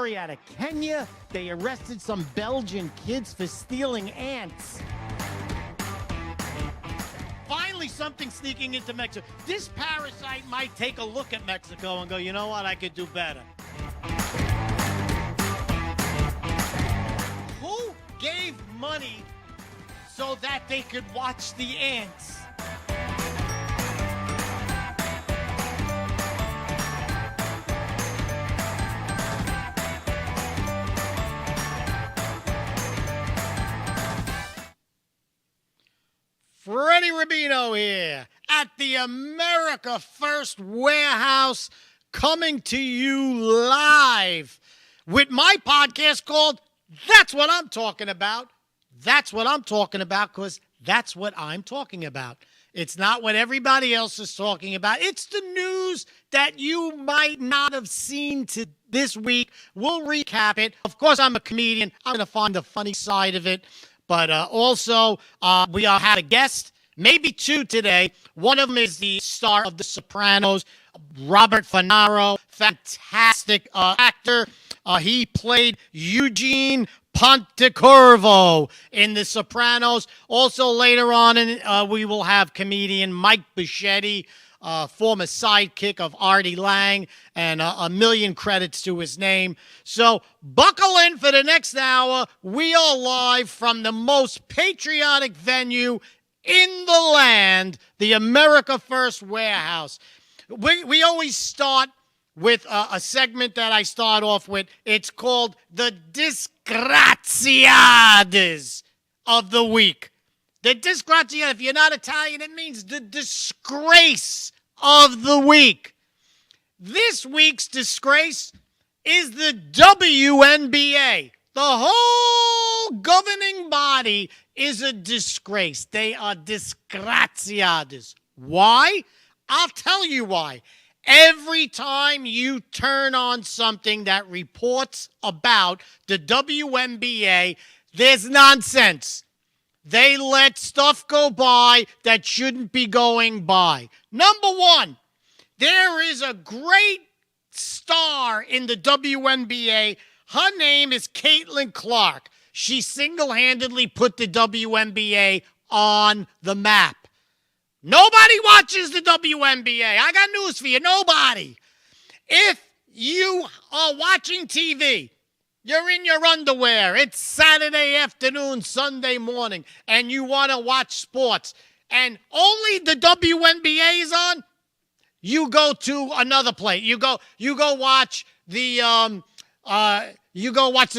story out of Kenya. They arrested some Belgian kids for stealing ants. Finally, something sneaking into Mexico. This parasite might take a look at Mexico and go, you know what, I could do better. Who gave money so that they could watch the ants? Freddie Rubino here at the America First Warehouse, coming to you live with my podcast called That's What I'm Talking About. That's what I'm talking about because that's what I'm talking about. It's not what everybody else is talking about. It's the news that you might not have seen this week. We'll recap it. Of course, I'm a comedian. I'm going to find the funny side of it. But also, we have a guest, maybe two today. One of them is the star of The Sopranos, Robert Fanaro, fantastic actor. He played Eugene Pontecorvo in The Sopranos. Also, later on, we will have comedian Mike Bichetti, former sidekick of Artie Lang, and a million credits to his name. So buckle in for the next hour. We are live from the most patriotic venue in the land, the America First Warehouse. We always start with a segment that I start off with. It's called the Disgraziades of the week. The disgrazia, if you're not Italian, it means the disgrace of the week. This week's disgrace is the WNBA. The whole governing body is a disgrace. They are disgraziades. Why? I'll tell you why. Every time you turn on something that reports about the WNBA, there's nonsense. They let stuff go by that shouldn't be going by. Number one, there is a great star in the WNBA. Her name is Caitlin Clark. She single-handedly put the WNBA on the map. Nobody watches the WNBA. I got news for you. Nobody. If you are watching TV, you're in your underwear, it's Saturday afternoon, Sunday morning, and you want to watch sports, and only the WNBA is on, you go to another place. You go watch the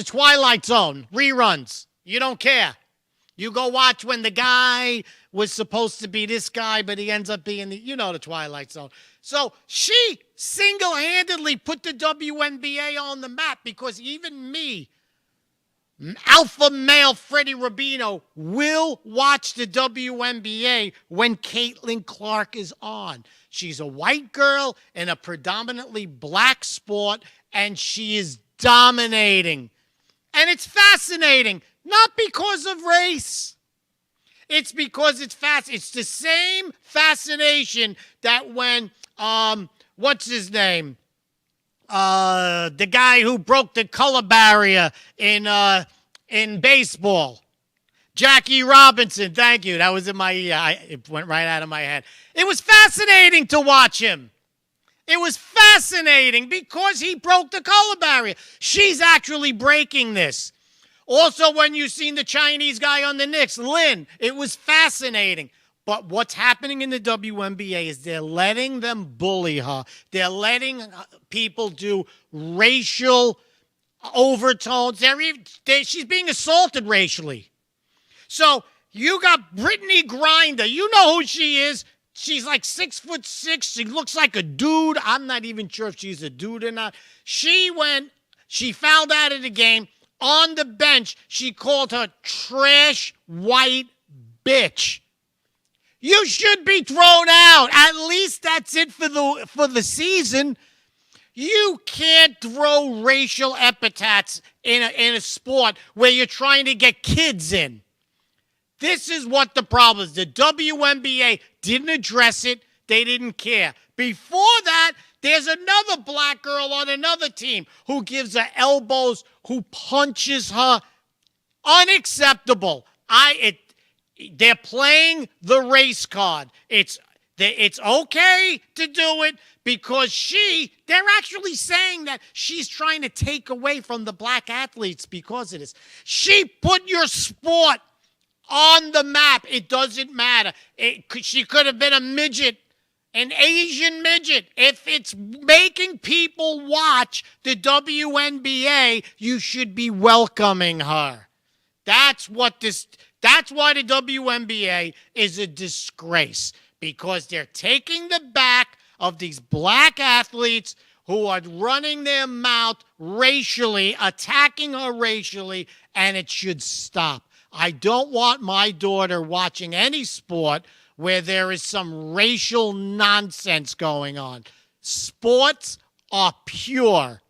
Twilight Zone reruns. You don't care. You go watch when the guy was supposed to be this guy, but he ends up being the Twilight Zone. So she single-handedly put the WNBA on the map because even me, alpha male Freddie Rubino, will watch the WNBA when Caitlin Clark is on. She's a white girl in a predominantly black sport, and she is dominating. And it's fascinating, not because of race. It's because it's fast. It's the same fascination that when, what's his name? The guy who broke the color barrier in baseball. Jackie Robinson, thank you. That was in my ear. It went right out of my head. It was fascinating to watch him. It was fascinating because he broke the color barrier. She's actually breaking this. Also, when you seen the Chinese guy on the Knicks, Lin, it was fascinating. But what's happening in the WNBA is they're letting them bully her. They're letting people do racial overtones. She's being assaulted racially. So you got Brittany Griner. You know who she is. She's like 6'6". She looks like a dude. I'm not even sure if she's a dude or not. She fouled out of the game. On the bench, she called her trash white bitch. You should be thrown out. At least that's it for the season. You can't throw racial epithets in a sport where you're trying to get kids in. This is what the problem is. The WNBA didn't address it. They didn't care. Before that, There's another black girl on another team who gives her elbows, who punches her. Unacceptable. They're playing the race card. It's okay to do it because they're actually saying that she's trying to take away from the black athletes because of this. She put your sport on the map. It doesn't matter. She could have been a midget, an Asian midget. If it's making people watch the WNBA, you should be welcoming her. That's why the WNBA is a disgrace, because they're taking the back of these black athletes who are running their mouth racially, attacking her racially, and it should stop. I don't want my daughter watching any sport where there is some racial nonsense going on. Sports are pure.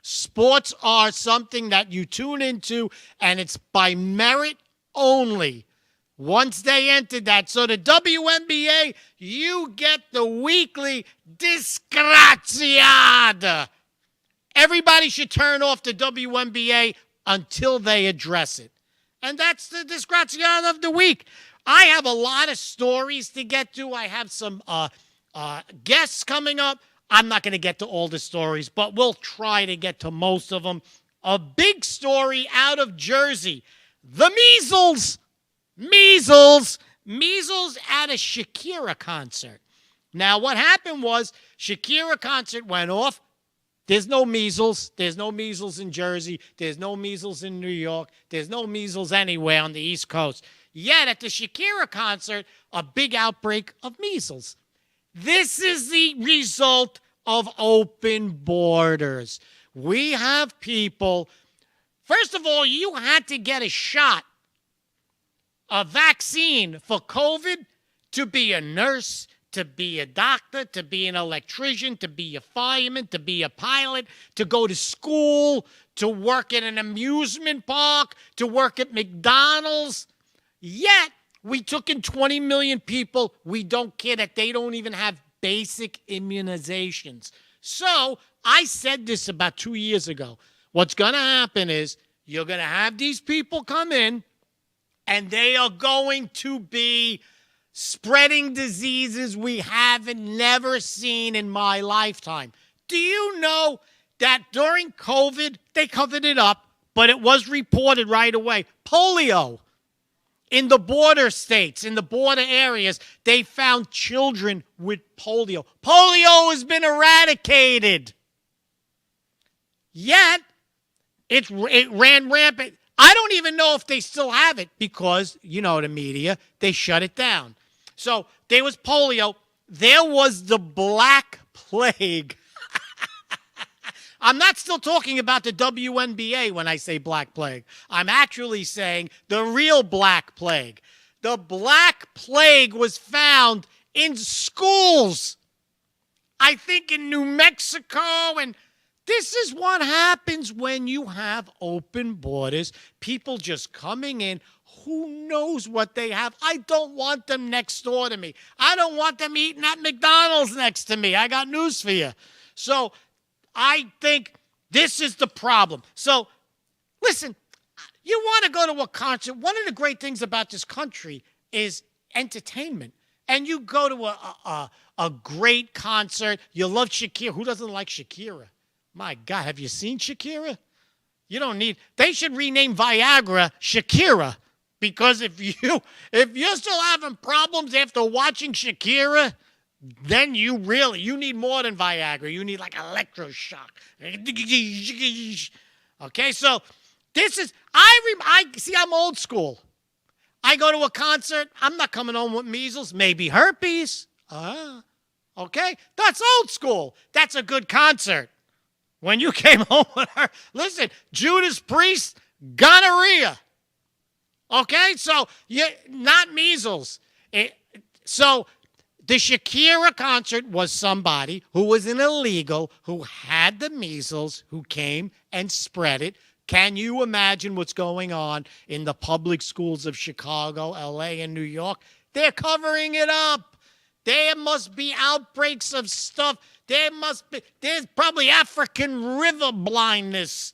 Sports are something that you tune into, and it's by merit only. Once they entered that. So the WNBA, you get the weekly disgraziata. Everybody should turn off the WNBA until they address it. And that's the disgraziata of the week. I have a lot of stories to get to. I have some guests coming up. I'm not going to get to all the stories, but we'll try to get to most of them. A big story out of Jersey. The measles. Measles at a Shakira concert. Now, what happened was Shakira concert went off. There's no measles. There's no measles in Jersey. There's no measles in New York. There's no measles anywhere on the East Coast. Yet at the Shakira concert, a big outbreak of measles. This is the result of open borders. We have people, first of all, you had to get a shot, a vaccine for COVID to be a nurse, to be a doctor, to be an electrician, to be a fireman, to be a pilot, to go to school, to work at an amusement park, to work at McDonald's. Yet, we took in 20 million people. We don't care that they don't even have basic immunizations. So, I said this about 2 years ago. What's going to happen is you're going to have these people come in, and they are going to be spreading diseases we haven't never seen in my lifetime. Do you know that during COVID, they covered it up, but it was reported right away? Polio. In the border states, in the border areas, they found children with polio. Polio has been eradicated. Yet, it ran rampant. I don't even know if they still have it because, you know, the media, they shut it down. So there was polio. There was the Black Plague. I'm not still talking about the WNBA when I say Black Plague. I'm actually saying the real Black Plague. The Black Plague was found in schools. I think in New Mexico. And this is what happens when you have open borders. People just coming in. Who knows what they have? I don't want them next door to me. I don't want them eating at McDonald's next to me. I got news for you. So I think this is the problem. So, listen, you want to go to a concert. One of the great things about this country is entertainment. And you go to a great concert. You love Shakira. Who doesn't like Shakira? My God, have you seen Shakira? You don't need. They should rename Viagra Shakira. Because if you're still having problems after watching Shakira, then you need more than Viagra. You need like electroshock. Okay, so this is, I'm old school. I go to a concert. I'm not coming home with measles, maybe herpes. Okay, that's old school. That's a good concert. When you came home with her, listen, Judas Priest, gonorrhea. Okay, so not measles. So the Shakira concert was somebody who was an illegal, who had the measles, who came and spread it. Can you imagine what's going on in the public schools of Chicago, L.A., and New York? They're covering it up. There must be outbreaks of stuff. There's probably African river blindness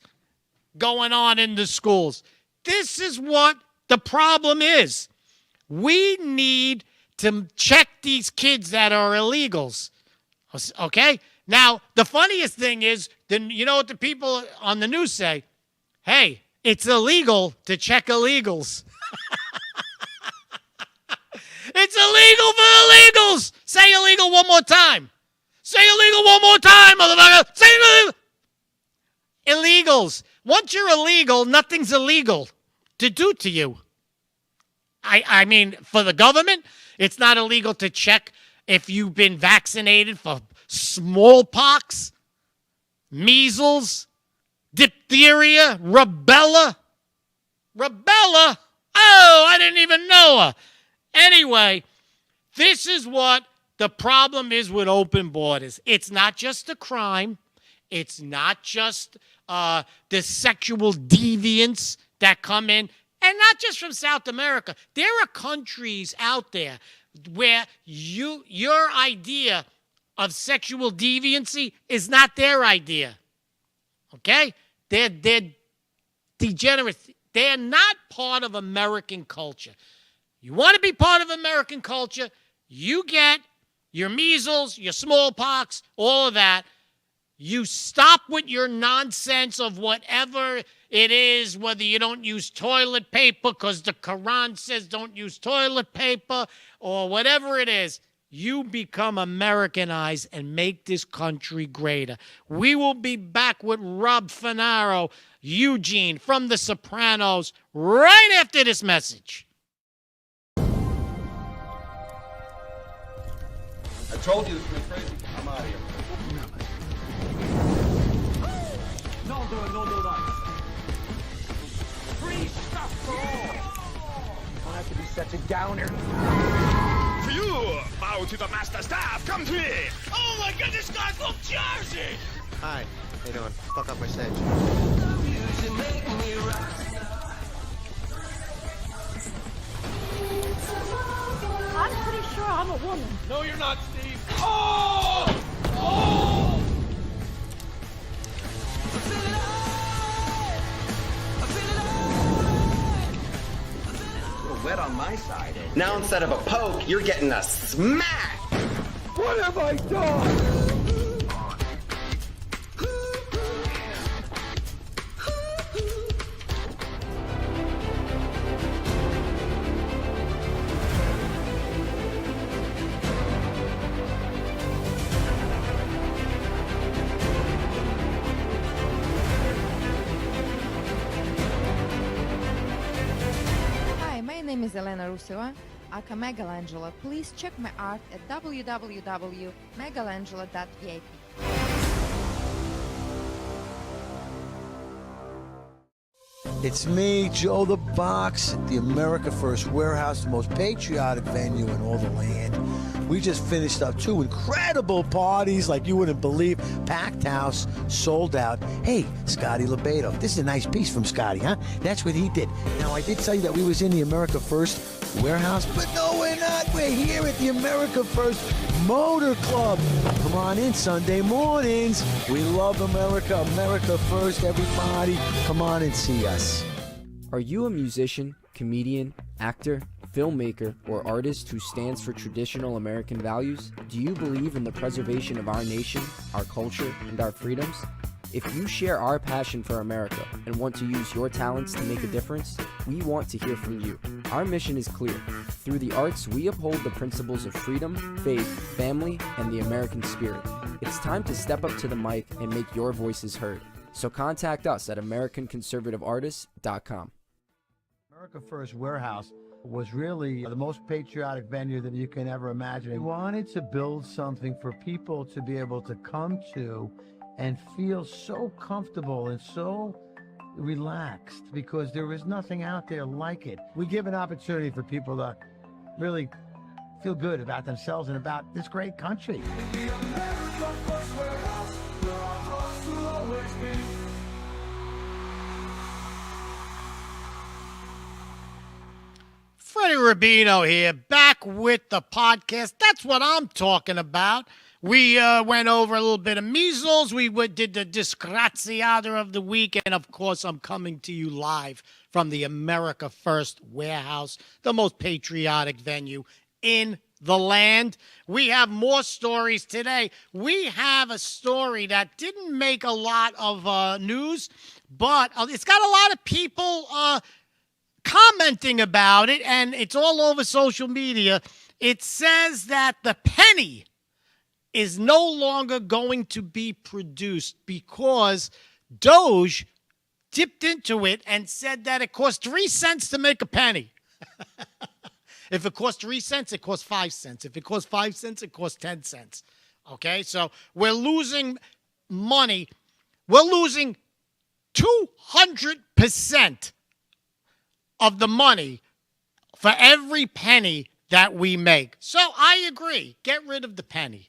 going on in the schools. This is what the problem is. We need to check these kids that are illegals. Okay? Now, the funniest thing is, you know what the people on the news say? Hey, it's illegal to check illegals. It's illegal for illegals. Say illegal one more time. Say illegal one more time, motherfucker. Say illegal. Illegals. Once you're illegal, nothing's illegal to do to you. I mean, for the government, it's not illegal to check if you've been vaccinated for smallpox, measles, diphtheria, rubella. Rubella? Oh, I didn't even know her. Anyway, this is what the problem is with open borders. It's not just a crime. It's not just the sexual deviants that come in. And not just from South America. There are countries out there where your idea of sexual deviancy is not their idea. Okay? They're degenerate. They're not part of American culture. You want to be part of American culture, you get your measles, your smallpox, all of that. You stop with your nonsense of whatever it is, whether you don't use toilet paper because the Quran says don't use toilet paper or whatever it is. You become Americanized and make this country greater. We will be back with Rob Finaro, Eugene from The Sopranos, right after this message. I told you this was crazy. I'm out of here. No dice. Free stuff for all. Don't have to be such a downer. For you, bow to the master staff. Come to me. Oh my God, this guy's from Jersey. Hi. How you doing? Fuck up my stage. I'm pretty sure I'm a woman. No, you're not, Steve. Oh! Oh! A little wet on my side. Now instead of a poke, you're getting a smack! What have I done? My name is Elena Ruseva, aka Megalangela. Please check my art at www.megalangela.vip. It's me, Joe the Box, at the America First Warehouse, the most patriotic venue in all the land. We just finished up 2 incredible parties like you wouldn't believe. Packed house, sold out. Hey, Scotty Lebedo. This is a nice piece from Scotty, huh? That's what he did. Now, I did tell you that we was in the America First Warehouse, but no, we're not. We're here at the America First Motor Club. Come on in Sunday mornings. We love America. America First, everybody. Come on and see us. Are you a musician, comedian, actor, filmmaker, or artist who stands for traditional American values? Do you believe in the preservation of our nation, our culture, and our freedoms? If you share our passion for America and want to use your talents to make a difference, we want to hear from you. Our mission is clear. Through the arts, we uphold the principles of freedom, faith, family, and the American spirit. It's time to step up to the mic and make your voices heard. So contact us at AmericanConservativeArtists.com. America First Warehouse was really the most patriotic venue that you can ever imagine. We wanted to build something for people to be able to come to and feel so comfortable and so relaxed, because there is nothing out there like it. We give an opportunity for people to really feel good about themselves and about this great country. Freddie Rubino here, back with the podcast. That's what I'm talking about. We went over a little bit of measles. We did the disgraziata of the week. And, of course, I'm coming to you live from the America First Warehouse, the most patriotic venue in the land. We have more stories today. We have a story that didn't make a lot of news, but it's got a lot of people commenting about it, and it's all over social media. It says that the penny is no longer going to be produced because Doge dipped into it and said that it cost 3 cents to make a penny. If it costs 3 cents, it costs 5 cents. If it costs 5 cents, it costs 10 cents. Okay, so we're losing money. We're losing 200% of the money for every penny that we make. So I agree. Get rid of the penny.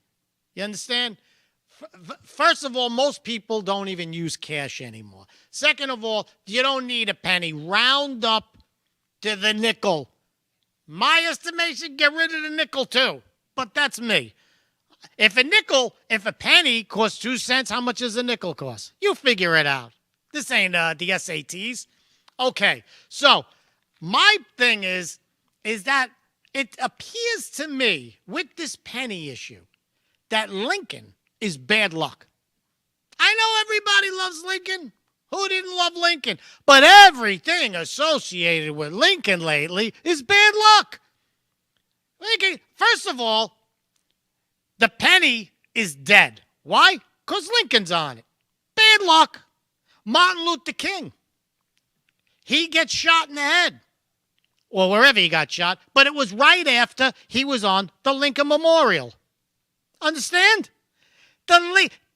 You understand? First of all, most people don't even use cash anymore. Second of all, you don't need a penny. Round up to the nickel. My estimation, get rid of the nickel too. But that's me. If a penny costs 2 cents, how much does a nickel cost? You figure it out. This ain't the SATs. Okay, so my thing is that it appears to me with this penny issue that Lincoln is bad luck. I know everybody loves Lincoln. Who didn't love Lincoln? But everything associated with Lincoln lately is bad luck. Lincoln, first of all, the penny is dead. Why? Because Lincoln's on it. Bad luck. Martin Luther King. He gets shot in the head. Or wherever he got shot. But it was right after he was on the Lincoln Memorial. Understand?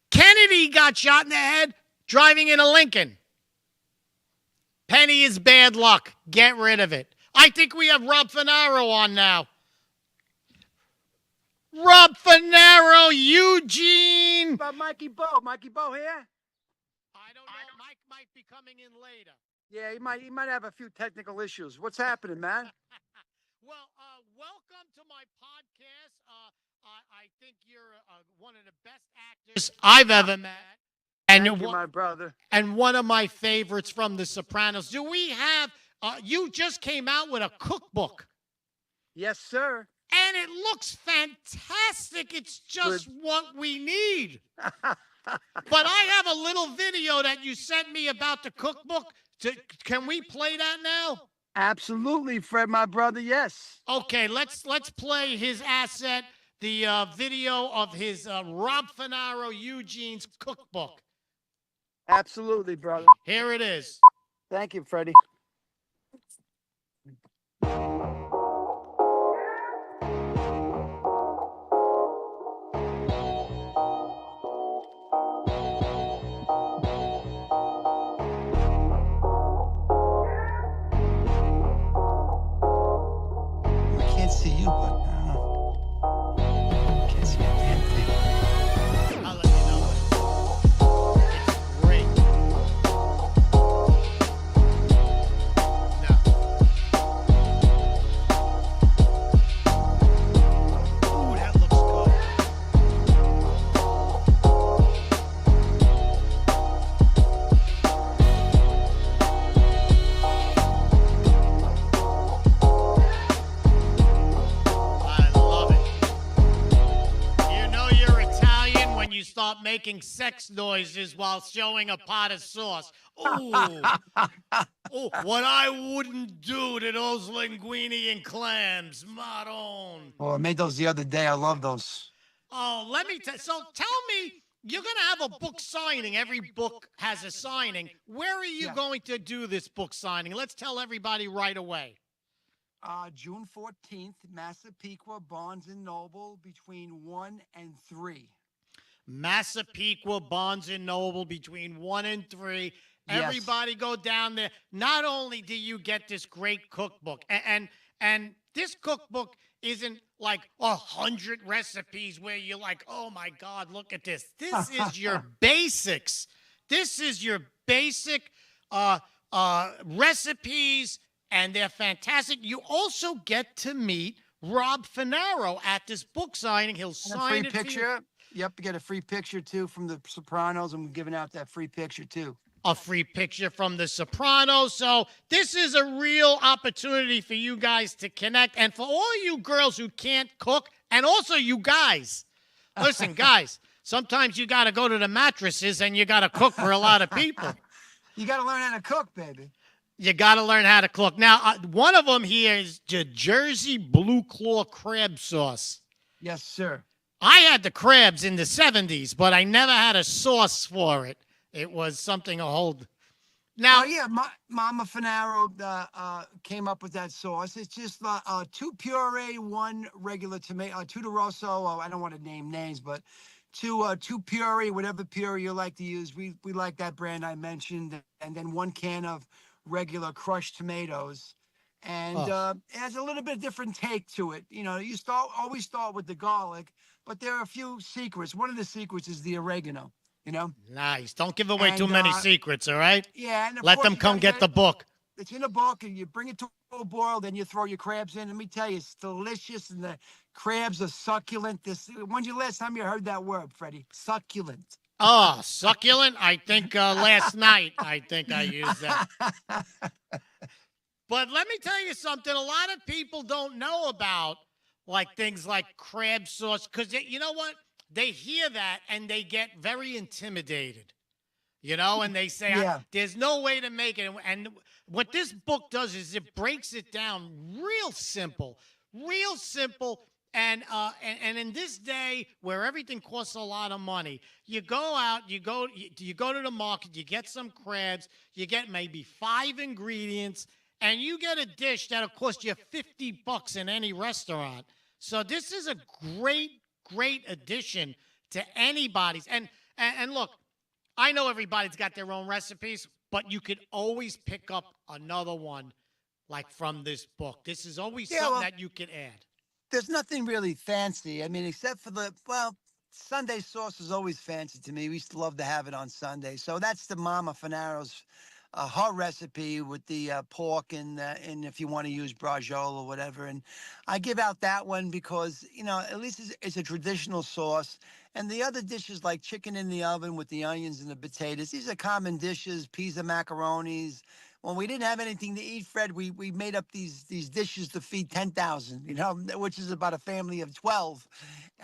Kennedy got shot in the head driving in a Lincoln. Penny is bad luck. Get rid of it. I think we have Rob Finaro on now. Rob Finaro, Eugene. About Mikey Bo here? I don't know. Mike might be coming in later. Yeah, he might have a few technical issues. What's happening, man? Well, welcome to my podcast. I think you're one of the best actors I've ever met. And Thank you, my brother. And one of my favorites from The Sopranos. Do we have, you just came out with a cookbook. Yes, sir. And it looks fantastic. It's just what we need. But I have a little video that you sent me about the cookbook. Can we play that now? Absolutely, Fred, my brother, yes. Okay, let's play his asset, the video of his Rob Finaro Eugene's cookbook. Absolutely, brother. Here it is. Thank you, Freddie. I can't see you, but can't see a damn thing. I'll let you know. It's great. Now. Ooh, that looks good. I love it. You know you're Italian when you start making sex noises while showing a pot of sauce. Ooh. Oh, what I wouldn't do to those linguine and clams, Maron. Oh, I made those the other day. I love those. Oh, let me so tell me, you're going to have a book signing. Every book has a signing. Where are you going to do this book signing? Let's tell everybody right away. June 14th, Massapequa, Barnes & Noble, between 1 and 3. Massapequa, Barnes & Noble, between 1 and 3. Yes. Everybody go down there. Not only do you get this great cookbook, and this cookbook isn't like 100 recipes where you're like, oh my God, look at this. This is your basics. This is your basic recipes, and they're fantastic. You also get to meet Rob Finaro at this book signing. He'll And a sign free it for you. picture. Yep, you get a free picture too from The Sopranos. I'm giving out that free picture too. A free picture from The Sopranos. So this is a real opportunity for you guys to connect. And for all you girls who can't cook, and also you guys, listen, guys, sometimes you got to go to the mattresses and you got to cook for a lot of people. You got to learn how to cook, baby. You got to learn how to cook. Now, one of them here is the Jersey Blue Claw crab sauce. Yes, sir. I had the crabs in the 70s, but I never had a sauce for it. It was something to hold. Now, Oh yeah, Mama Finaro came up with that sauce. It's just 2 puree, 1 regular tomato, 2 de Rosso. I don't want to name names, but two puree, whatever puree you like to use. We like that brand I mentioned, and then 1 can of regular crushed tomatoes. And it has a little bit different take to it. You know, you always start with the garlic, but there are a few secrets. One of the secrets is the oregano. You know? Nice. Don't give away And, too many secrets, all right? Yeah. And of Let course them you come gotta get the book. It's in a book, and you bring it to a boil, then you throw your crabs in. Let me tell you, it's delicious, and the crabs are succulent. When's the last time you heard that word, Freddie? Succulent. Oh, succulent? I think last night I think I used that. But let me tell you something. A lot of people don't know about like things like crab sauce because you know what? They hear that and they get very intimidated, you know, and they say, Yeah. there's no way to make it. And what this book does is it breaks it down real simple. And in this day where everything costs a lot of money, you go out, you go to the market, you get some crabs, you get maybe 5 ingredients, and you get a dish that'll cost you $50 in any restaurant. So this is a great addition to anybody's. And look, I know everybody's got their own recipes, but you could always pick up another one like from this book. This is always something that you can add. There's nothing really fancy. I mean, except for Sunday sauce is always fancy to me. We used to love to have it on Sunday. So that's the Mama Finaro's her recipe with the pork and if you want to use braciole or whatever. And I give out that one because, you know, at least it's a traditional sauce. And the other dishes like chicken in the oven with the onions and the potatoes, these are common dishes, peas and macaronis. When we didn't have anything to eat, Fred, we made up these dishes to feed 10,000, you know, which is about a family of 12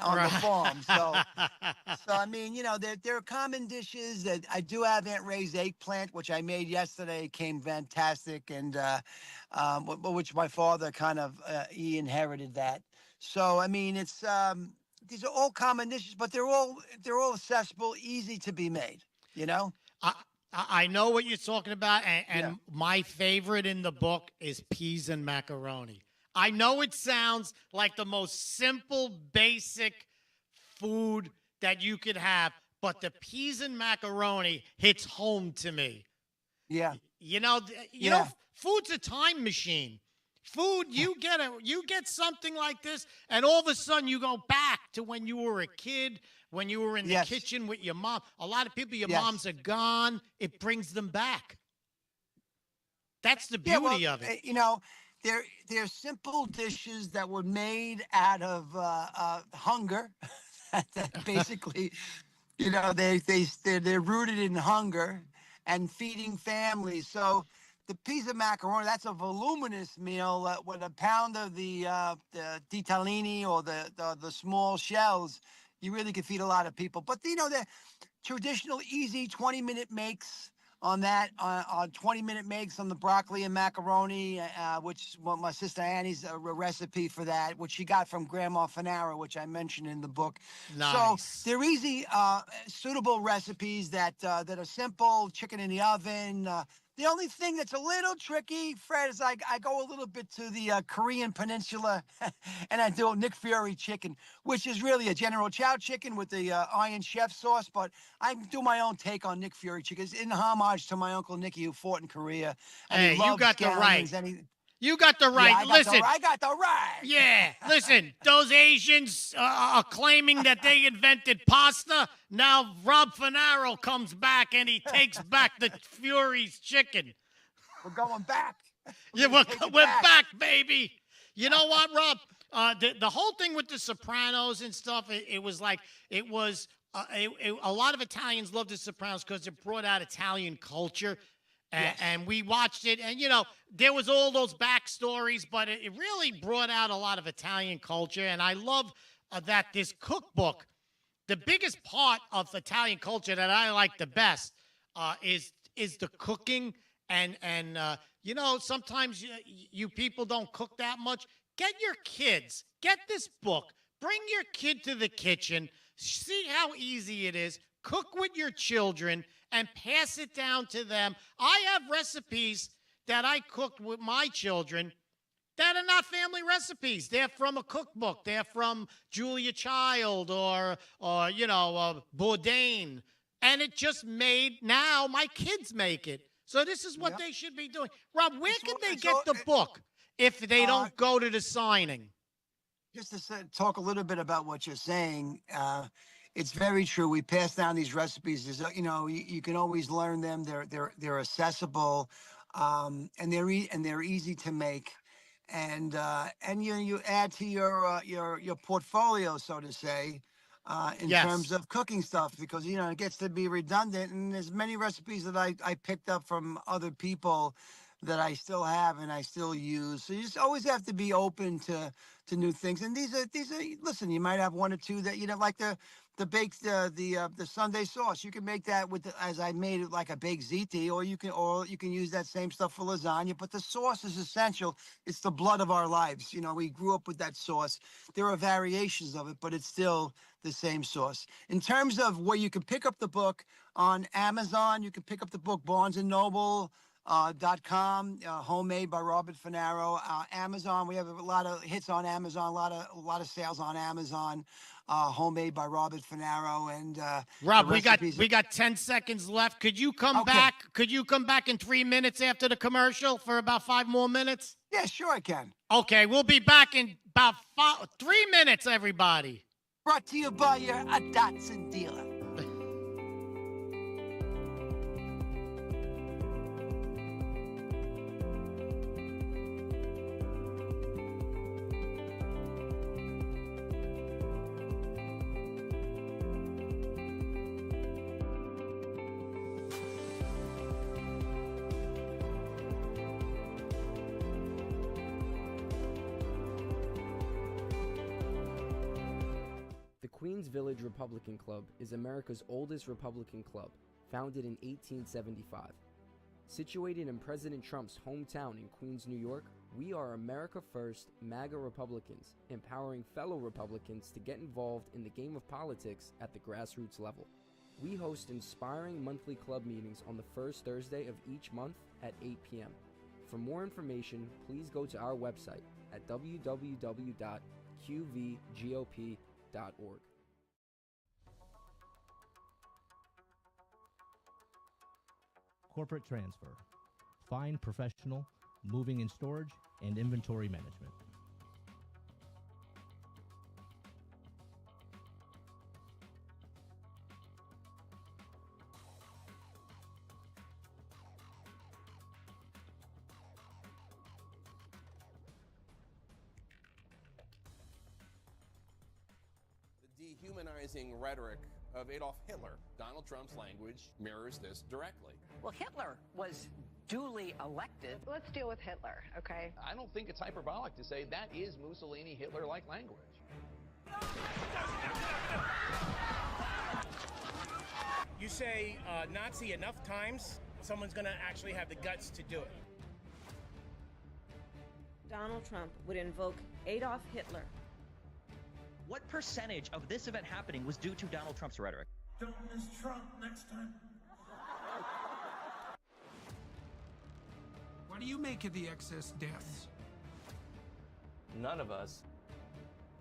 on the farm. So I mean, you know, there are common dishes that I do have. Aunt Ray's eggplant, which I made yesterday, came fantastic, and which my father kind of he inherited that. So I mean, it's these are all common dishes, but they're all accessible, easy to be made. You know. I know what you're talking about, and my favorite in the book is peas and macaroni. I know it sounds like the most simple, basic food that you could have, but the peas and macaroni hits home to me. Yeah. You know, food's a time machine. Food, you get something like this, and all of a sudden you go back to when you were a kid, when you were in the kitchen with your mom. A lot of people, your moms are gone. It brings them back. That's the beauty of it. You know, they're simple dishes that were made out of hunger. Basically, you know, they're rooted in hunger and feeding families. So the peas and macaroni, that's a voluminous meal with a pound of the ditalini or the small shells. You really could feed a lot of people. But, you know, the traditional easy 20-minute makes on that, on 20-minute makes on the broccoli and macaroni, which my sister Annie's a recipe for that, which she got from Grandma Finara, which I mentioned in the book. Nice. So they're easy, suitable recipes that are simple, chicken in the oven. The only thing that's a little tricky, Fred, is I go a little bit to the Korean peninsula and I do a Nick Fury chicken, which is really a General Chow chicken with the Iron Chef sauce. But I do my own take on Nick Fury chicken. It's in homage to my Uncle Nicky who fought in Korea. And Hey, you got the right. You got the right. Listen. I got the right. Yeah, listen, those Asians are claiming that they invented pasta. Now Rob Finaro comes back and he takes back the Fury's chicken. We're going back. We're back, baby. You know what, Rob? The whole thing with The Sopranos and stuff, it was like, a lot of Italians loved The Sopranos because it brought out Italian culture. And we watched it, and, there was all those backstories, but it really brought out a lot of Italian culture. And I love that this cookbook, the biggest part of Italian culture that I like the best is the cooking. And sometimes you people don't cook that much. Get your kids, get this book, bring your kid to the kitchen, see how easy it is, cook with your children, and pass it down to them. I have recipes that I cooked with my children that are not family recipes. They're from a cookbook. They're from Julia Child or Bourdain. And it just made, now my kids make it. So this is what they should be doing. Rob, where can they get the book if they don't go to the signing? Just to talk a little bit about what you're saying, it's very true. We pass down these recipes. You can always learn them. They're accessible, and they're easy to make, and you add to your portfolio, so to say, in terms of cooking stuff, because it gets to be redundant. And there's many recipes that I picked up from other people that I still have and I still use. So you just always have to be open to new things. And these are listen, you might have one or two that like the baked the Sunday sauce. You can make that as I made it, like a baked ziti, or you can use that same stuff for lasagna. But the sauce is essential. It's the blood of our lives. We grew up with that sauce. There are variations of it, but it's still the same sauce. In terms of where you can pick up the book, on Amazon, you can pick up the book, Barnes and Noble. .com, homemade by Robert Finaro. Amazon, we have a lot of hits on Amazon, a lot of sales on Amazon. Homemade by Robert Finaro. And Rob, we got 10 seconds left. Could you come back? Could you come back in 3 minutes after the commercial for about 5 more minutes? Yeah, sure I can. Okay, we'll be back in about 3 minutes, everybody. Brought to you by your Datsun dealer. The Queens Village Republican Club is America's oldest Republican club, founded in 1875. Situated in President Trump's hometown in Queens, New York, we are America First MAGA Republicans, empowering fellow Republicans to get involved in the game of politics at the grassroots level. We host inspiring monthly club meetings on the first Thursday of each month at 8 p.m. For more information, please go to our website at www.qvgop.org. Corporate transfer, fine professional, moving and storage, and inventory management. The dehumanizing rhetoric of Adolf Hitler, Donald Trump's language mirrors this directly. Well, Hitler was duly elected. Let's deal with Hitler, okay? I don't think it's hyperbolic to say that is Mussolini Hitler-like language. You say Nazi enough times, someone's going to actually have the guts to do it. Donald Trump would invoke Adolf Hitler. What percentage of this event happening was due to Donald Trump's rhetoric? Don't miss Trump next time. What do you make of the excess deaths? None of us,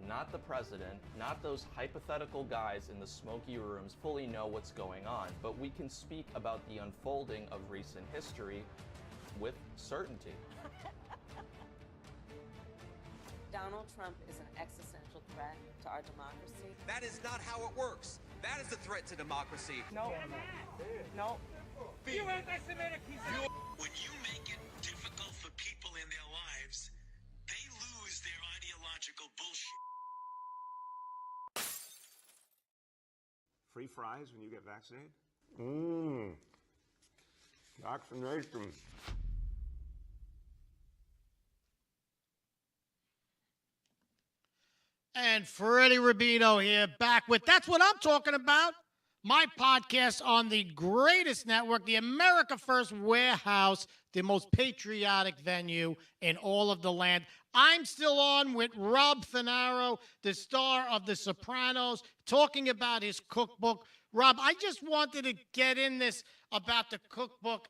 not the president, not those hypothetical guys in the smoky rooms, fully know what's going on, but we can speak about the unfolding of recent history with certainty. Donald Trump is an existential threat to our democracy. That is not how it works. That is a threat to democracy. No. No. You anti-Semitic piece of... When you make it difficult for people in their lives, they lose their free fries when you get vaccinated? Mmm. Vaccination. And Freddie Rubino here, back with That's What I'm Talking About, my podcast on the greatest network, the America First Warehouse, the most patriotic venue in all of the land. I'm still on with Rob Finaro, the star of The Sopranos, talking about his cookbook. Rob, I just wanted to get in this about the cookbook,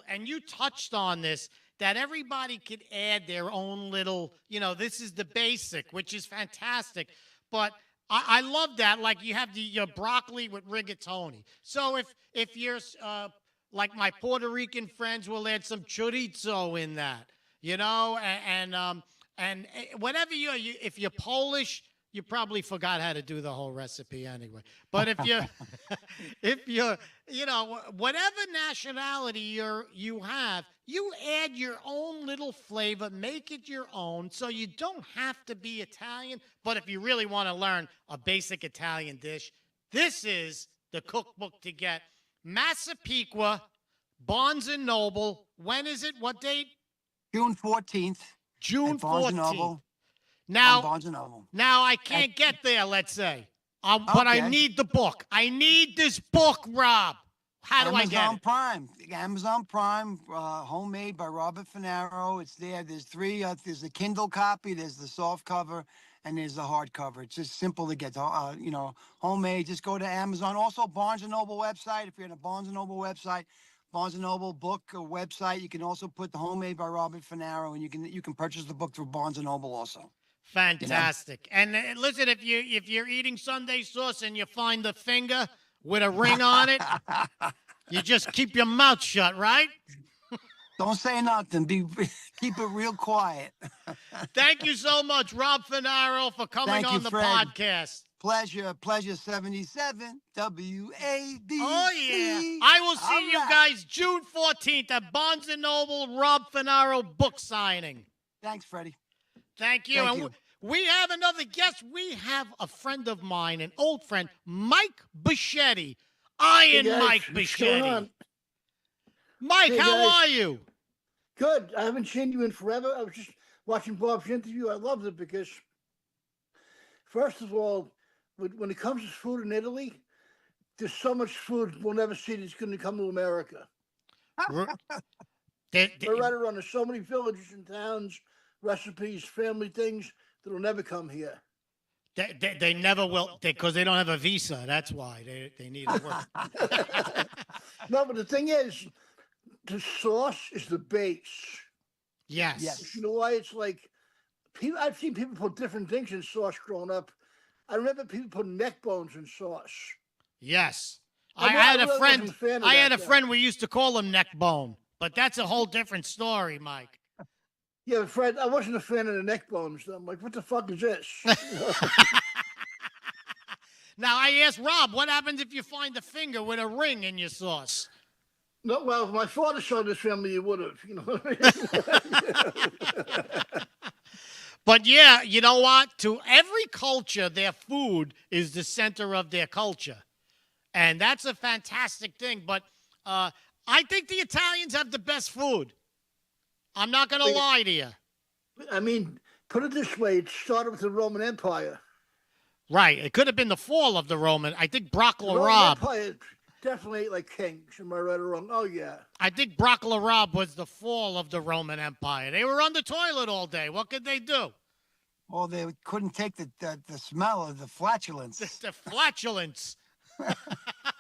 and you touched on this, that everybody could add their own little, this is the basic, which is fantastic. But I love that. Like you have your broccoli with rigatoni. So if you're like my Puerto Rican friends will add some chorizo in that, and whatever if you're Polish, you probably forgot how to do the whole recipe anyway. But if you're, whatever nationality you have, you add your own little flavor, make it your own, so you don't have to be Italian. But if you really want to learn a basic Italian dish, this is the cookbook to get. Massapequa, Barnes & Noble. When is it? What date? June 14th. June Barnes 14th. Noble. Now, Barnes & Noble. Now I can't get there, let's say. But I need the book. I need this book, Rob. How do I get it? Amazon Prime. Amazon Prime, homemade by Robert Finaro. It's there. There's three. There's the Kindle copy. There's the soft cover, and there's the hardcover. It's just simple to get. Homemade. Just go to Amazon. Also, Barnes & Noble website. If you're in a Barnes & Noble website, Barnes & Noble book website, you can also put the homemade by Robert Finaro, and you can purchase the book through Barnes & Noble also. Fantastic. And listen, if you're eating Sunday sauce and you find the finger with a ring on it, you just keep your mouth shut, right? Don't say nothing. Keep it real quiet. Thank you so much, Rob Finaro, for coming on the podcast. Pleasure. 77 WABC. Oh, yeah. I will see you guys June 14th at Barnes & Noble Rob Finaro book signing. Thanks, Freddie. Thank you. We have another guest. We have a friend of mine, an old friend, Mike Bichetti. Mike Bichetti. Mike, how are you? Good. I haven't seen you in forever. I was just watching Bob's interview. I loved it because, first of all, when it comes to food in Italy, there's so much food we'll never see that's going to come to America. There's so many villages and towns, recipes, family things that will never come here. They never will, because they don't have a visa. That's why they need to work. No, but the thing is, the sauce is the base. Yes. You know why? It's like I've seen people put different things in sauce growing up. I remember people putting neck bones in sauce. Yes. I had a friend we used to call him neck bone, but that's a whole different story, Mike. Yeah, Fred, I wasn't a fan of the neck bones. I'm like, what the fuck is this? Now, I asked Rob, what happens if you find a finger with a ring in your sauce? No, well, if my father saw this family, he would have, what I mean? But yeah, you know what? To every culture, their food is the center of their culture. And that's a fantastic thing. But I think the Italians have the best food. I'm not going to lie to you. I mean, put it this way. It started with the Roman Empire. Right. It could have been the fall of the Roman. I think Brock The Roman Rob. Empire definitely ate like kings. Am I right or wrong? Oh, yeah. I think Brock Rob was the fall of the Roman Empire. They were on the toilet all day. What could they do? Well, they couldn't take the smell of the flatulence. The flatulence.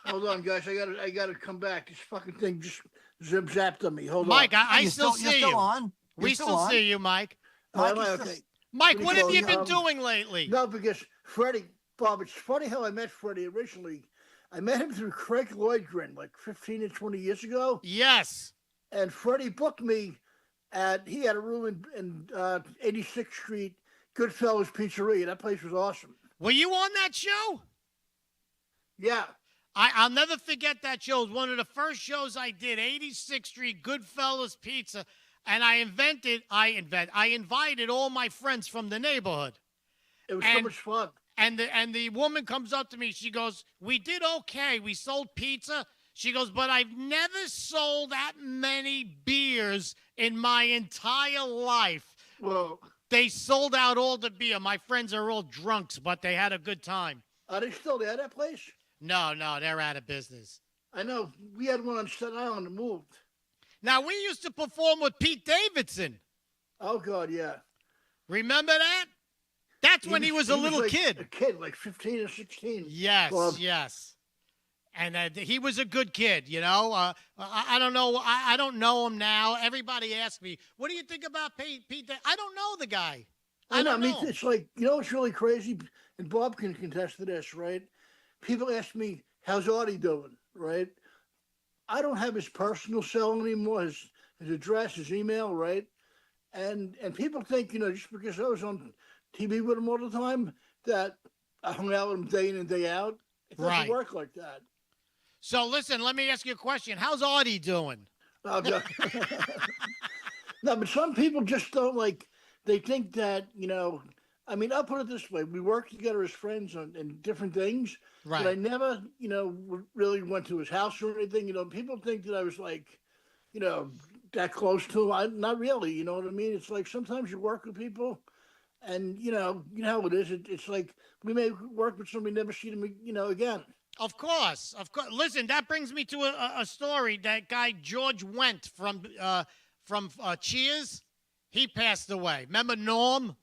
Hold on, guys. I gotta come back. This fucking thing just zip-zapped on me. Hold Mike, on. I still see you. On? We still see you, Mike. Okay. Mike, what have you been doing lately? No, because Freddie, Bob, it's funny how I met Freddie originally. I met him through Craig Lloydgren like 15 or 20 years ago. Yes. And Freddie booked me he had a room in 86th Street, Goodfellas Pizzeria. That place was awesome. Were you on that show? Yeah. I'll never forget that show. It was one of the first shows I did, 86th Street, Goodfellas Pizza. And I invited all my friends from the neighborhood. It was so much fun. the woman comes up to me. She goes, "We did okay. We sold pizza." She goes, "But I've never sold that many beers in my entire life." Well, they sold out all the beer. My friends are all drunks, but they had a good time. Are they still there, that place? No, they're out of business. I know. We had one on Staten Island that moved. Now, we used to perform with Pete Davidson. Oh, God, yeah. Remember that? That's when he was a little kid. A kid, like 15 or 16. Yes, yes. And he was a good kid, you know. I don't know. I don't know him now. Everybody asks me, "What do you think about Pete?" I don't know the guy. I don't know. It's like, you know what's really crazy? And Bob can contest to this, right? People ask me, how's Artie doing, right? I don't have his personal cell anymore, his address, his email, right? And people think, you know, just because I was on TV with him all the time, that I hung out with him day in and day out. It doesn't work like that. So listen, let me ask you a question. How's Artie doing? Oh, God. No, but some people just don't like, they think that, you know, I mean, I'll put it this way. We worked together as friends on different things, but I never, you know, really went to his house or anything. You know, people think that I was like, you know, that close to him. Not really, you know what I mean? It's like sometimes you work with people and, you know how it is. It's like we may work with somebody, never see them, you know, again. Of course. Listen, that brings me to a story. That guy George Wendt from Cheers, he passed away. Remember Norm?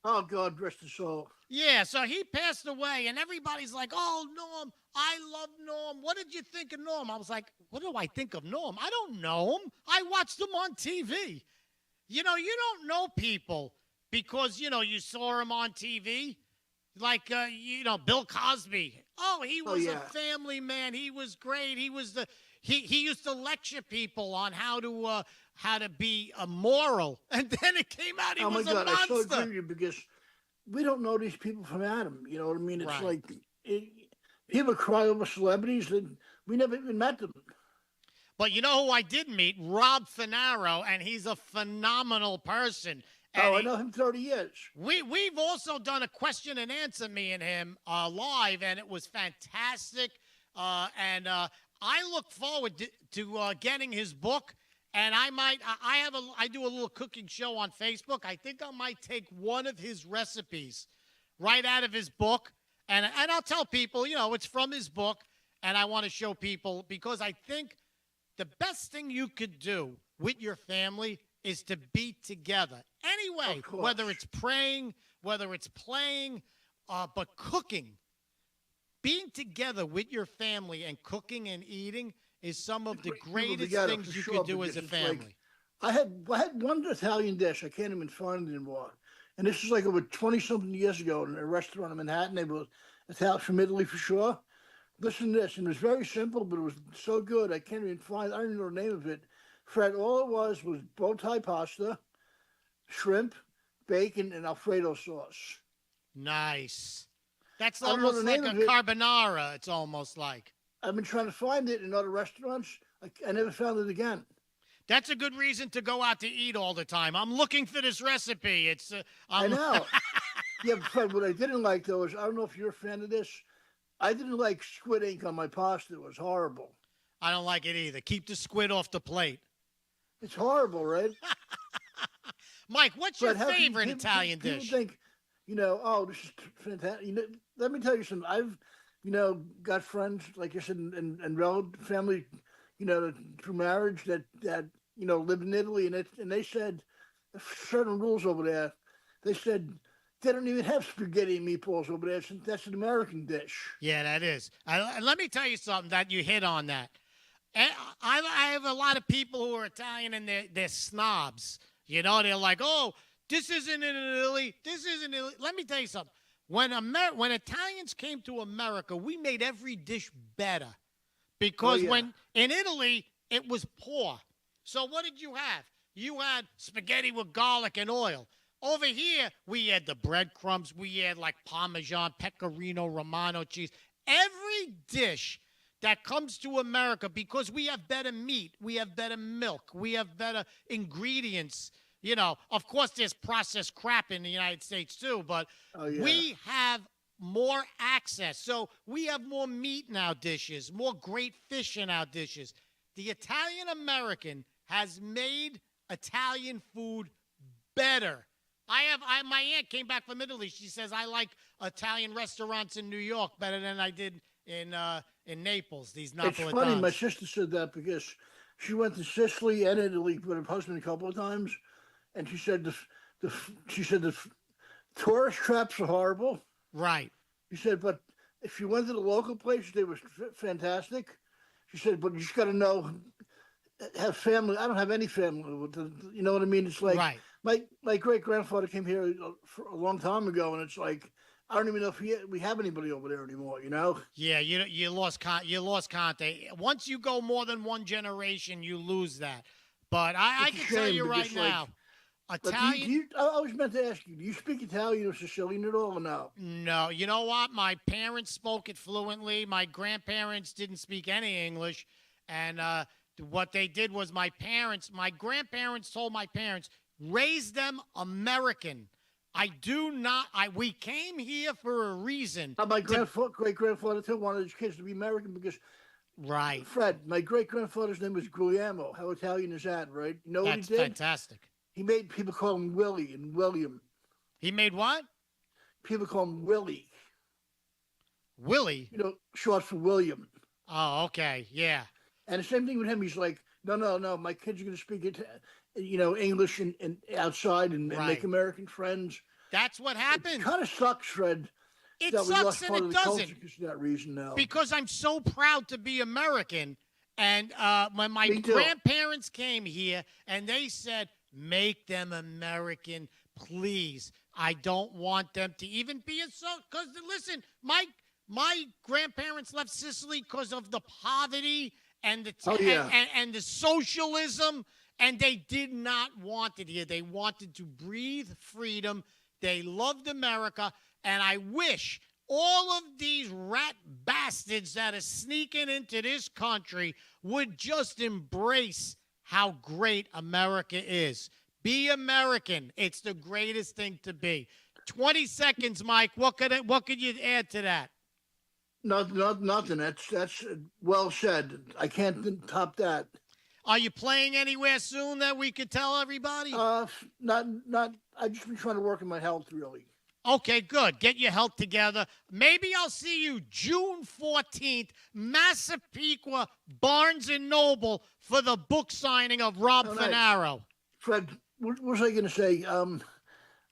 Oh, God, rest his soul. Yeah, so he passed away, and everybody's like, "Oh, Norm, I love Norm. What did you think of Norm?" I was like, "What do I think of Norm? I don't know him. I watched him on TV." You know, you don't know people because, you know, you saw him on TV. Like, you know, Bill Cosby. Oh, he was a family man. He was great. He was he used to lecture people on how to be moral, and then it came out he was a monster. I so agree with you because we don't know these people from Adam. You know what I mean? It's like people cry over celebrities, and we never even met them. But you know who I did meet? Rob Finaro, and he's a phenomenal person. I know him 30 years. We've also done a question and answer, me and him, live, and it was fantastic. I look forward to getting his book. And I do a little cooking show on Facebook. I think I might take one of his recipes right out of his book. And I'll tell people, you know, it's from his book. And I want to show people because I think the best thing you could do with your family is to be together. Anyway, whether it's praying, whether it's playing, but cooking. Being together with your family and cooking and eating is some of the greatest things you could do as a family. Like, I had one Italian dish. I can't even find it anymore. And this is like over 20-something years ago in a restaurant in Manhattan. They were Italian from Italy for sure. Listen to this. And it was very simple, but it was so good. I can't even find it. I don't even know the name of it. Fred, all it was bow tie pasta, shrimp, bacon, and Alfredo sauce. Nice. That's almost like a carbonara, it's almost like. I've been trying to find it in other restaurants. I never found it again. That's a good reason to go out to eat all the time. I'm looking for this recipe. I know. Yeah, but Fred, what I didn't like, though, is I don't know if you're a fan of this. I didn't like squid ink on my pasta. It was horrible. I don't like it either. Keep the squid off the plate. It's horrible, right? Mike, what's your favorite Italian dish? People think, you know, oh, this is fantastic. You know, let me tell you something. I've, you know, got friends, like I said, and relative family, you know, through marriage that you know, live in Italy, and they said certain rules over there. They said they don't even have spaghetti and meatballs over there. That's an American dish. Yeah, that is. Let me tell you something that you hit on that. I have a lot of people who are Italian and they're snobs. You know, they're like, "Oh, this isn't in Italy. This isn't Italy." Let me tell you something. When Italians came to America, we made every dish better because when in Italy it was poor. So what did you have? You had spaghetti with garlic and oil. Over here, we had the breadcrumbs. We had like Parmesan, Pecorino Romano cheese. Every dish that comes to America, because we have better meat, we have better milk, we have better ingredients. You know, of course, there's processed crap in the United States too, but we have more access. So we have more meat in our dishes, more great fish in our dishes. The Italian American has made Italian food better. My aunt came back from Italy. She says I like Italian restaurants in New York better than I did in Naples. These Napolitans. It's funny. My sister said that because she went to Sicily and Italy with her husband a couple of times, and she said the tourist traps are horrible. Right. She said, but if you went to the local places, they were fantastic. She said, but you just got to know, have family. I don't have any family. You know what I mean? It's like right. my great grandfather came here for a long time ago, and it's like I don't even know if we have anybody over there anymore. You know? Yeah, you lost contact. Once you go more than one generation, you lose that. But I can tell you right now, Italian. I was meant to ask you, do you speak Italian or Sicilian at all or no? No. You know what? My parents spoke it fluently. My grandparents didn't speak any English. And what they did was my grandparents told my parents, raise them American. We came here for a reason. My great-grandfather too wanted his kids to be American because right. Fred, my great-grandfather's name was Guglielmo. How Italian is that, right? You know what he did? That's fantastic. He made people call him Willie and William. He made what? People call him Willie. Willie? You know, short for William. Oh, okay. Yeah. And the same thing with him. He's like, no. My kids are going to speak it, English and outside and make American friends. That's what happened. It kind of sucks, Fred. It sucks and it doesn't. Because of that reason now. Because I'm so proud to be American. And when my grandparents came here and they said, make them American, please. I don't want them to even be because listen, my grandparents left Sicily because of the poverty and the socialism, and they did not want it here. They wanted to breathe freedom. They loved America, and I wish all of these rat bastards that are sneaking into this country would just embrace how great America is. Be American. It's the greatest thing to be. 20 seconds, Mike. What could you add to that? Nothing. That's well said. I can't top that. Are you playing anywhere soon that we could tell everybody? Not. I've just been trying to work on my health, really. Okay, good. Get your health together. Maybe I'll see you June 14th, Massapequa, Barnes & Noble for the book signing of Rob Finaro. Fred, what was I going to say?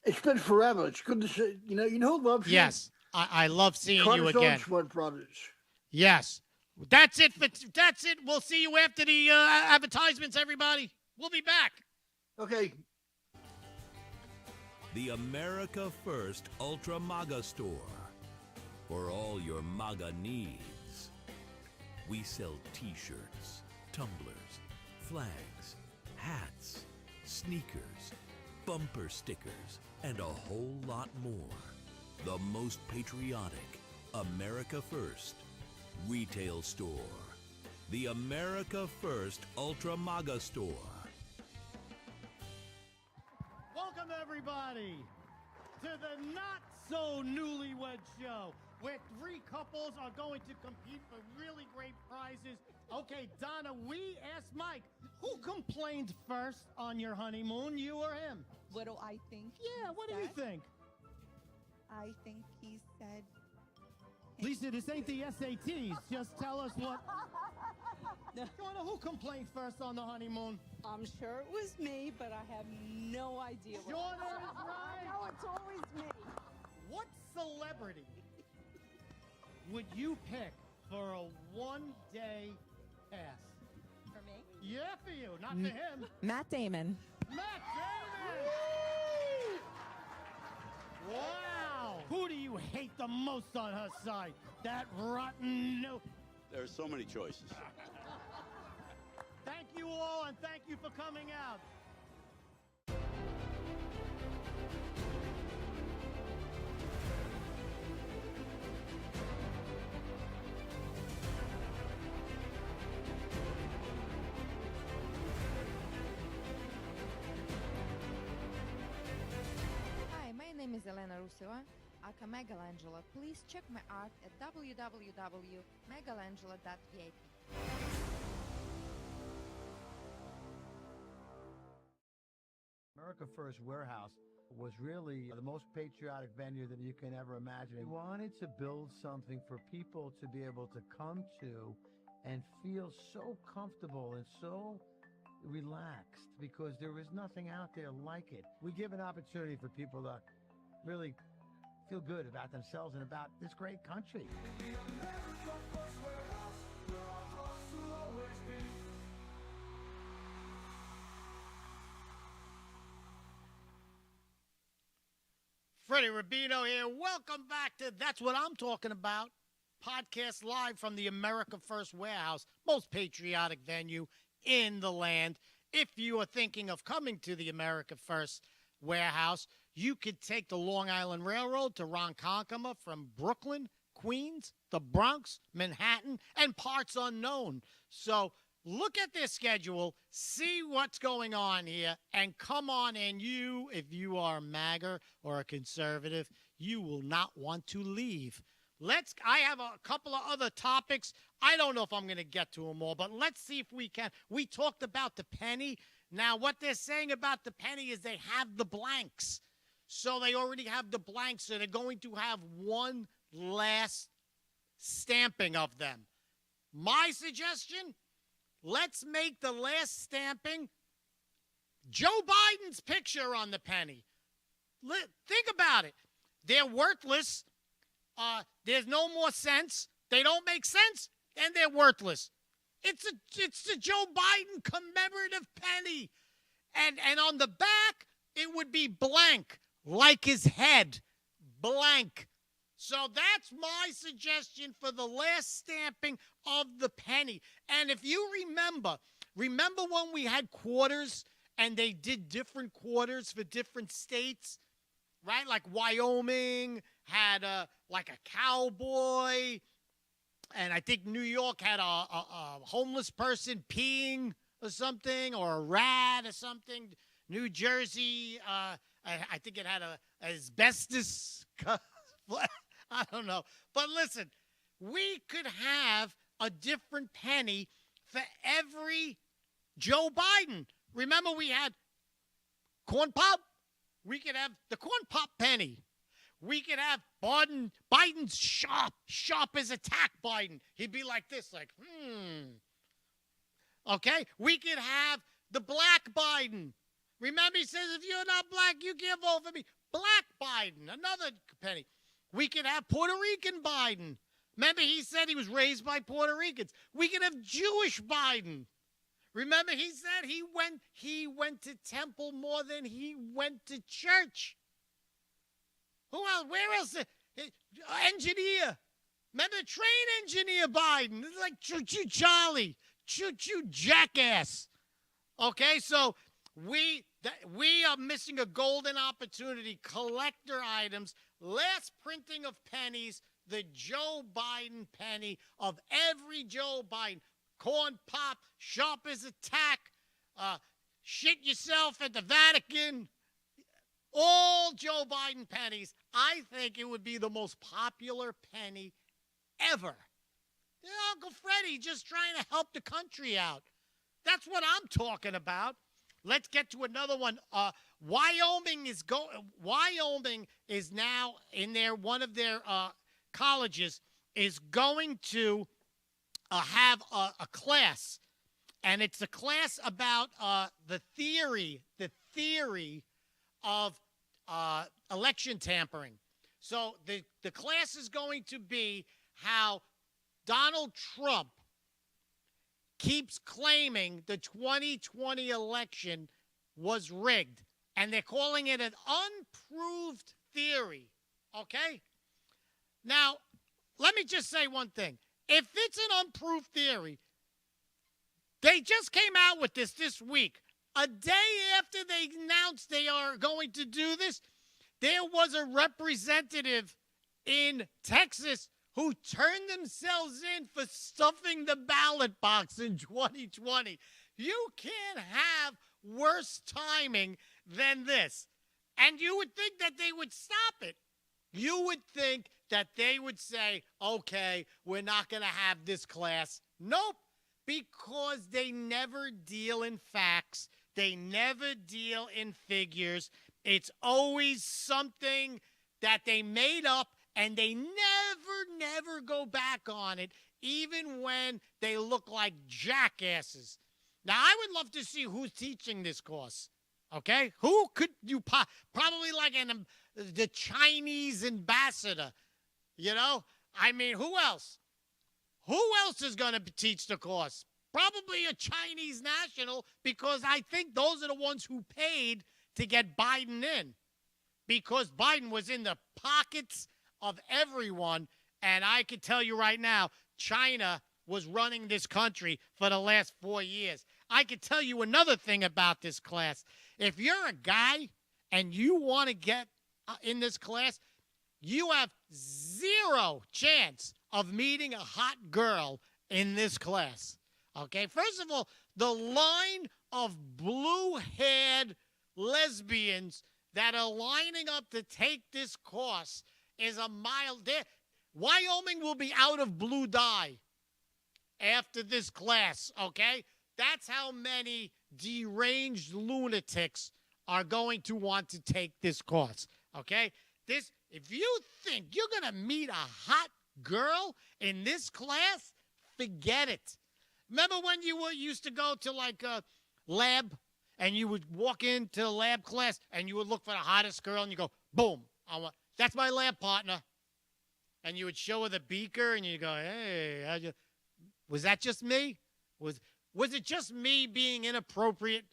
It's been forever. It's good to see. You know who loves you? Yes, I love seeing you again. Smart Brothers. Yes. That's it. That's it. We'll see you after the advertisements, everybody. We'll be back. Okay. The America First Ultra MAGA store. For all your MAGA needs. We sell t-shirts, tumblers, flags, hats, sneakers, bumper stickers, and a whole lot more. The most patriotic America First retail store. The America First Ultra MAGA store. Welcome, everybody, to the Not So Newlywed Show, where three couples are going to compete for really great prizes. Okay, Donna, we asked Mike, who complained first on your honeymoon, you or him? What do I think? Yeah, what do you think? I think he said... Lisa, this ain't the SATs. Just tell us what... Donna, who complained first on the honeymoon? I'm sure it was me, but I have no idea. Donna is right. No, it's always me. What celebrity would you pick for a one-day pass? For me? Yeah, for you, not for him. Matt Damon. Matt Damon! Wow! Who do you hate the most on her side? That rotten no... There are so many choices. Thank you all, and thank you for coming out. Hi, my name is Elena Ruseva. aka Megalangela. Please check my art at www.megalangela.vip. America First Warehouse was really the most patriotic venue that you can ever imagine. We wanted to build something for people to be able to come to and feel so comfortable and so relaxed because there is nothing out there like it. We give an opportunity for people to really feel good about themselves and about this great country. Freddie Rubino here. Welcome back to That's What I'm Talking About. Podcast live from the America First Warehouse, most patriotic venue in the land. If you are thinking of coming to the America First Warehouse, you could take the Long Island Railroad to Ronkonkoma from Brooklyn, Queens, the Bronx, Manhattan, and parts unknown. So look at their schedule, see what's going on here, and come on. And you, if you are a MAGA or a conservative, you will not want to leave. I have a couple of other topics. I don't know if I'm going to get to them all, but let's see if we can. We talked about the penny. Now, what they're saying about the penny is they have the blanks. So they already have the blanks, so they're going to have one last stamping of them. My suggestion, let's make the last stamping Joe Biden's picture on the penny. Think about it. They're worthless. There's no more sense. They don't make sense, and they're worthless. It's the Joe Biden commemorative penny. And on the back, it would be blank, like his head. Blank. So that's my suggestion for the last stamping of the penny. And if you remember when we had quarters and they did different quarters for different states, right? Like Wyoming had like a cowboy, and I think New York had a homeless person peeing or something, or a rat or something. New Jersey, I think it had a asbestos. I don't know. But listen, we could have a different penny for every Joe Biden. Remember we had corn pop? We could have the corn pop penny. We could have Biden's sharp as attack Biden. He'd be like this, like, Okay? We could have the black Biden. Remember, he says, if you're not black, you can't vote for me. Black Biden, another penny. We could have Puerto Rican Biden. Remember, he said he was raised by Puerto Ricans. We could have Jewish Biden. Remember, he said he went to temple more than he went to church. Who else? Where else? Engineer. Remember, train engineer Biden. This is like choo-choo Charlie. Choo-choo jackass. Okay, so we are missing a golden opportunity. Collector items. Last printing of pennies. The Joe Biden penny of every Joe Biden. Corn pop, sharp as a tack, shit yourself at the Vatican. All Joe Biden pennies. I think it would be the most popular penny ever. Uncle Freddie just trying to help the country out. That's what I'm talking about. Let's get to another one. Wyoming is now in one of their colleges is going to have a class, and it's a class about the theory of election tampering. So the class is going to be how Donald Trump keeps claiming the 2020 election was rigged, and they're calling it an unproved theory, okay? Now, let me just say one thing. If it's an unproved theory, they just came out with this week. A day after they announced they are going to do this, there was a representative in Texas who turned themselves in for stuffing the ballot box in 2020. You can't have worse timing than this. And you would think that they would stop it. You would think that they would say, okay, we're not going to have this class. Nope, because they never deal in facts. They never deal in figures. It's always something that they made up, and they never go back on it, even when they look like jackasses. Now, I would love to see who's teaching this course. Okay? Who could you probably like the Chinese ambassador, you know? I mean, who else? Who else is going to teach the course? Probably a Chinese national, because I think those are the ones who paid to get Biden in, because Biden was in the pockets of everyone. And I can tell you right now, China was running this country for the last 4 years. I can tell you another thing about this class. If you're a guy and you want to get in this class, you have zero chance of meeting a hot girl in this class. Okay, first of all, the line of blue-haired lesbians that are lining up to take this course is a mile. Wyoming will be out of blue dye after this class, okay? That's how many deranged lunatics are going to want to take this course, okay? If you think you're going to meet a hot girl in this class, forget it. Remember when you used to go to like a lab and you would walk into the lab class and you would look for the hottest girl and you go, boom, that's my lab partner. And you would show her the beaker and you go, hey, was that just me? Was it just me being inappropriate?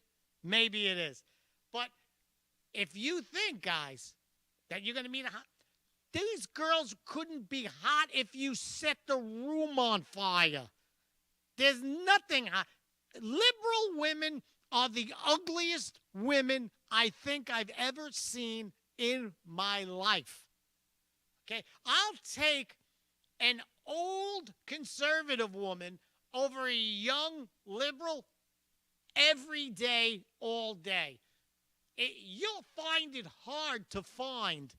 Maybe it is. But if you think, guys, that you're going to meet a hot, these girls couldn't be hot if you set the room on fire. There's nothing hot. Liberal women are the ugliest women I think I've ever seen in my life. Okay? I'll take an old conservative woman over a young liberal every day, all day. You'll find it hard to find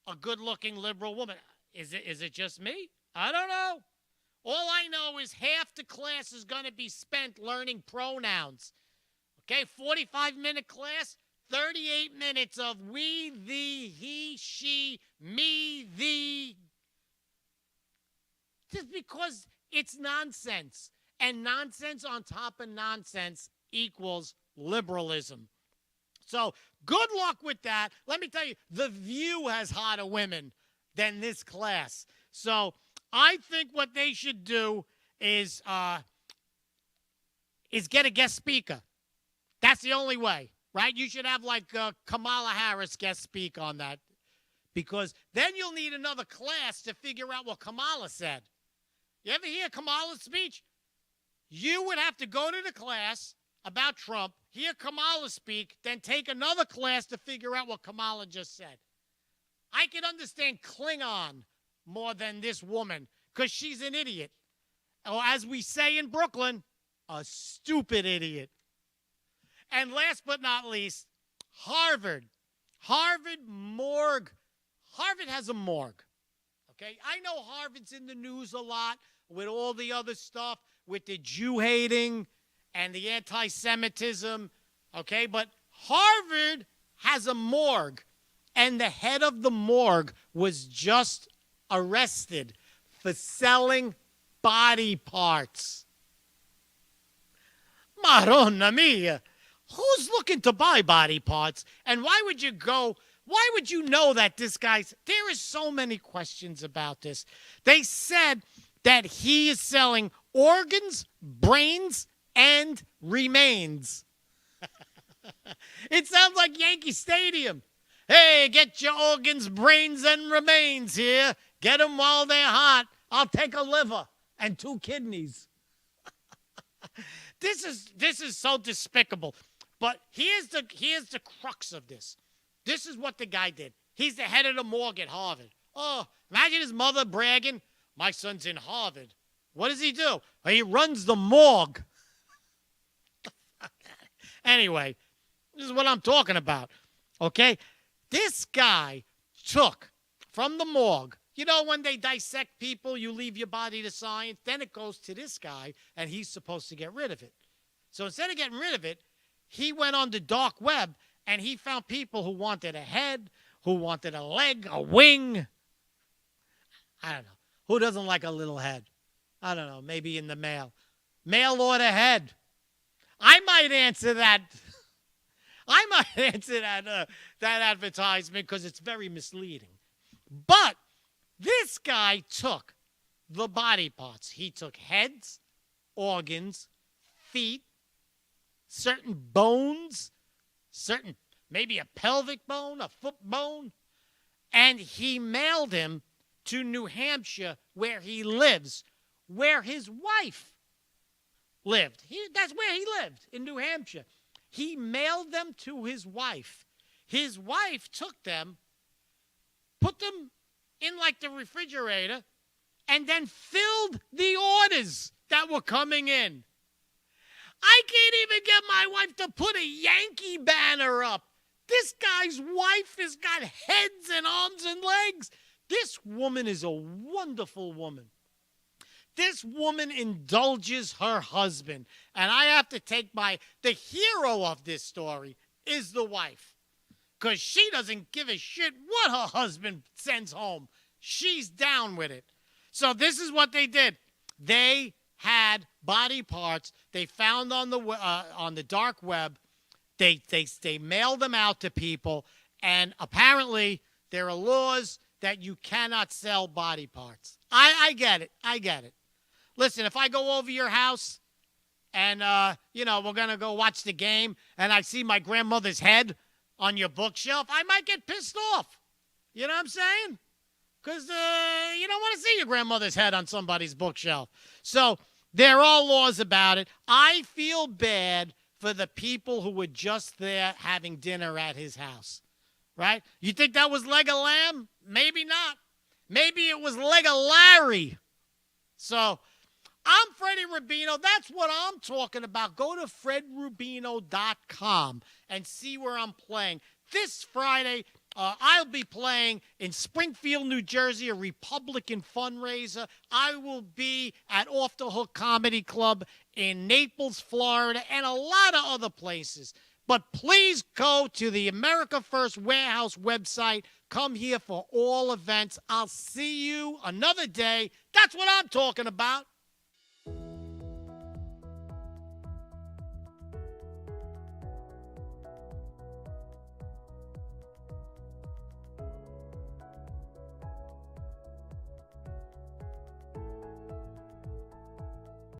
a good-looking liberal woman. Is it just me? I don't know. All I know is half the class is going to be spent learning pronouns. Okay, 45-minute class, 38 minutes of we, thee, he, she, me, thee. Just because it's nonsense. And nonsense on top of nonsense equals liberalism. So good luck with that. Let me tell you, The View has hotter women than this class. So I think what they should do is get a guest speaker. That's the only way, right? You should have like Kamala Harris guest speak on that, because then you'll need another class to figure out what Kamala said. You ever hear Kamala's speech? You would have to go to the class about Trump, hear Kamala speak, then take another class to figure out what Kamala just said. I can understand Klingon more than this woman, because she's an idiot. Or as we say in Brooklyn, a stupid idiot. And last but not least, Harvard. Harvard morgue. Harvard has a morgue. Okay? I know Harvard's in the news a lot with all the other stuff, with the Jew-hating and the anti-Semitism. Okay? But Harvard has a morgue. And the head of the morgue was just arrested for selling body parts. Madonna mia. Who's looking to buy body parts? And why would you know that this guy's... There is so many questions about this. They said that he is selling organs, brains, and remains. It sounds like Yankee Stadium. Hey, get your organs, brains, and remains here. Get them while they're hot. I'll take a liver and 2 kidneys. This is so despicable. But here's the crux of this. This is what the guy did. He's the head of the morgue at Harvard. Oh, imagine his mother bragging, my son's in Harvard. What does he do? He runs the morgue. Anyway, this is what I'm talking about. Okay? This guy took from the morgue. You know, when they dissect people, you leave your body to science. Then it goes to this guy, and he's supposed to get rid of it. So instead of getting rid of it, he went on the dark web, and he found people who wanted a head, who wanted a leg, a wing. I don't know. Who doesn't like a little head? I don't know. Maybe in the mail. Mail order head. I might answer that. I might answer that advertisement because it's very misleading. But this guy took the body parts. He took heads, organs, feet, certain bones, maybe a pelvic bone, a foot bone, and he mailed him to New Hampshire where he lives, where his wife lived. That's where he lived, in New Hampshire. He mailed them to his wife. His wife took them, put them in like the refrigerator, and then filled the orders that were coming in. I can't even get my wife to put a Yankee banner up. This guy's wife has got heads and arms and legs. This woman is a wonderful woman. This woman indulges her husband. And I have to take the hero of this story is the wife. Because she doesn't give a shit what her husband sends home. She's down with it. So this is what they did. They had body parts they found on the dark web. They mailed them out to people. And apparently there are laws that you cannot sell body parts. I get it. I get it. Listen, if I go over your house and, we're going to go watch the game and I see my grandmother's head on your bookshelf, I might get pissed off. You know what I'm saying? Because you don't want to see your grandmother's head on somebody's bookshelf. So there are laws about it. I feel bad for the people who were just there having dinner at his house. Right? You think that was leg of lamb? Maybe not. Maybe it was leg of Larry. So I'm Freddie Rubino. That's what I'm talking about. Go to fredrubino.com and see where I'm playing. This Friday, I'll be playing in Springfield, New Jersey, a Republican fundraiser. I will be at Off the Hook Comedy Club in Naples, Florida, and a lot of other places. But please go to the America First Warehouse website. Come here for all events. I'll see you another day. That's what I'm talking about.